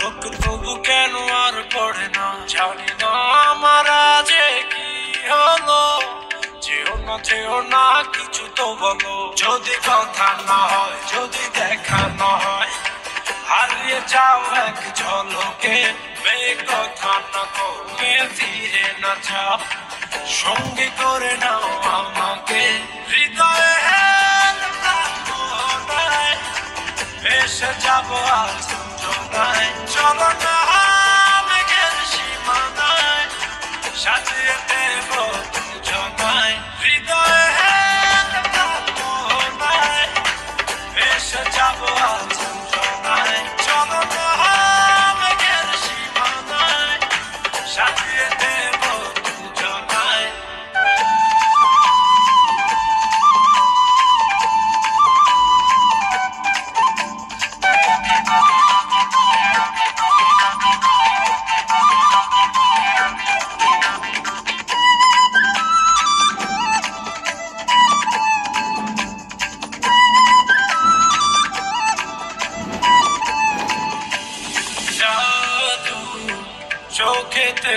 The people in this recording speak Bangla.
লোক তবু কেন আর পড়ে না, জানি না আমার আজে কি হলো। যেও না কিছু তো বলো, যদি কথা না হয়, যদি দেখা না হয়, হারিয়ে যাও এক ঝলকে। কথা না করবে ফিরে না যাও, সঙ্গে করে নাও আমাকে। হৃদয়ে এসে যাবো আজ যোজনায়, চলো না মেঘের সীমানায়, সাজিয়ে দেব দুজনায়। হৃদয়ে এসে যাবো আজ যোজনায়, চলো না মেঘের সীমানায়, সাজিয়ে দেব দুজনায়। জাদু চোখেতে